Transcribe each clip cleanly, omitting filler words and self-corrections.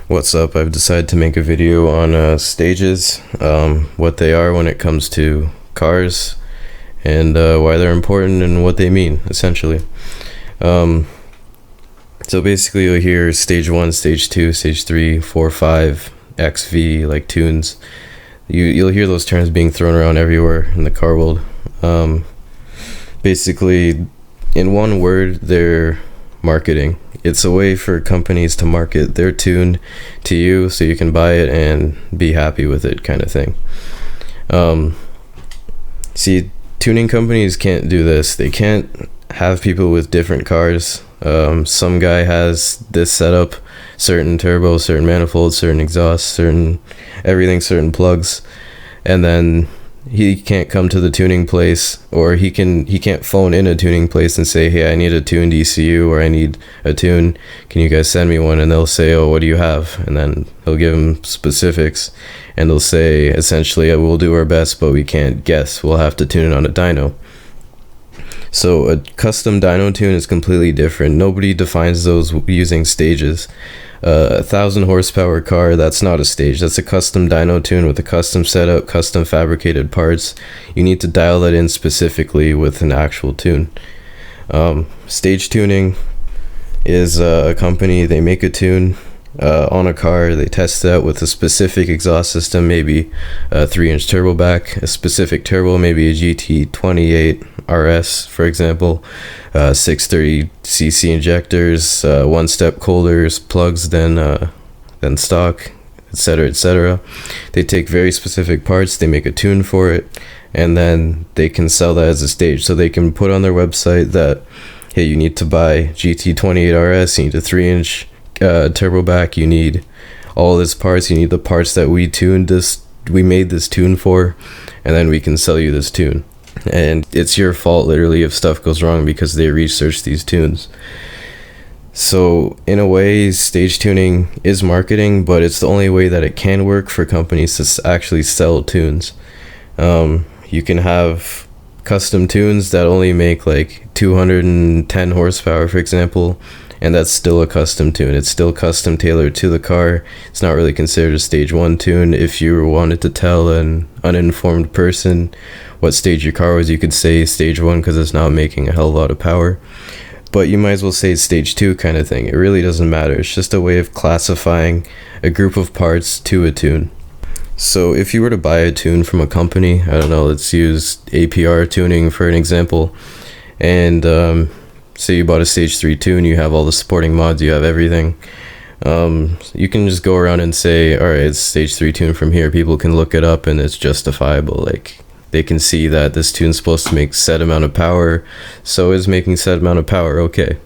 What's up? I've decided to make a video on stages, what they are when it comes to cars, and why they're important and what they mean, essentially. So basically you'll hear stage 1, stage 2, stage 3, 4, 5, XV, like tunes. You'll hear those terms being thrown around everywhere in the car world. Basically, in one word, they're marketing. It's a way for companies to market their tune to you so you can buy it and be happy with it, kind of thing. See, tuning companies can't do this. They can't have people with different cars. Some guy has this setup, certain turbo, certain manifold, certain exhaust, certain everything, certain plugs, and then he can't come to the tuning place, or he can't phone in a tuning place and say, hey, I need a tuned ECU, or I need a tune, can you guys send me one? And they'll say, oh, what do you have? And then he'll give him specifics, and they'll say, essentially, we'll do our best, but we can't guess, we'll have to tune it on a dyno. So a custom dyno tune is completely different. Nobody defines those using stages. 1,000 horsepower car, that's not a stage. That's a custom dyno tune with a custom setup, custom fabricated parts. You need to dial that in specifically with an actual tune. Stage tuning is a company, they make a tune on a car, they test it out with a specific exhaust system, maybe a 3-inch turbo back, a specific turbo, maybe a GT28 RS, for example, 630cc injectors, one-step coolers, plugs than stock, etc., etc. They take very specific parts, they make a tune for it, and then they can sell that as a stage. So they can put on their website that, hey, you need to buy GT28 RS, you need a 3-inch turbo back, you need all this parts, you need the parts that we made this tune for, and then we can sell you this tune. And it's your fault literally if stuff goes wrong because they research these tunes. So in a way, stage tuning is marketing, but it's the only way that it can work for companies to actually sell tunes. You can have custom tunes that only make like 210 horsepower, for example, and that's still a custom tune. It's still custom tailored to the car. It's not really considered a stage 1 tune. If you wanted to tell an uninformed person what stage your car was, you could say stage 1 because it's not making a hell of a lot of power. But you might as well say stage 2 kind of thing. It really doesn't matter. It's just a way of classifying a group of parts to a tune. So if you were to buy a tune from a company, I don't know, let's use APR tuning for an example, and say you bought a stage 3 tune, you have all the supporting mods, you have everything. You can just go around and say, all right, it's stage 3 tune from here. People can look it up and it's justifiable. Like, they can see that this tune's supposed to make set amount of power, so is making set amount of power, okay.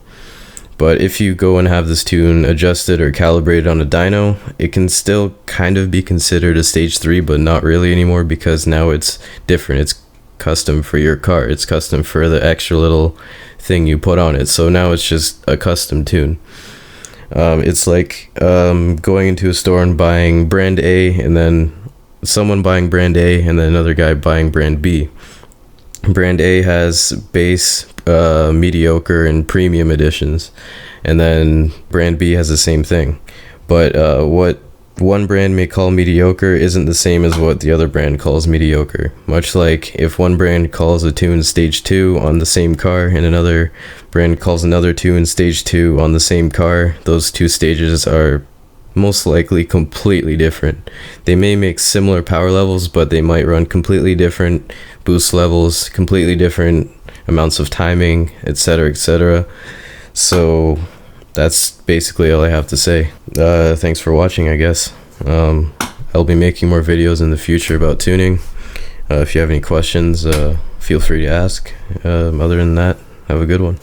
But if you go and have this tune adjusted or calibrated on a dyno, it can still kind of be considered a stage 3, but not really anymore, because now it's different. It's custom for your car. It's custom for the extra little thing you put on it. So now it's just a custom tune. It's like going into a store and buying brand A, and then someone buying brand A and then another guy buying brand B. Brand A has base, mediocre, and premium editions, and then brand B has the same thing. But what one brand may call mediocre isn't the same as what the other brand calls mediocre. Much like if one brand calls a tune stage 2 on the same car and another brand calls another tune stage 2 on the same car, those two stages are most likely completely different. They may make similar power levels, but they might run completely different boost levels, completely different amounts of timing, etc., etc. So that's basically all I have to say. Thanks for watching, I guess. I'll be making more videos in the future about tuning. If you have any questions, feel free to ask. Other than that, have a good one.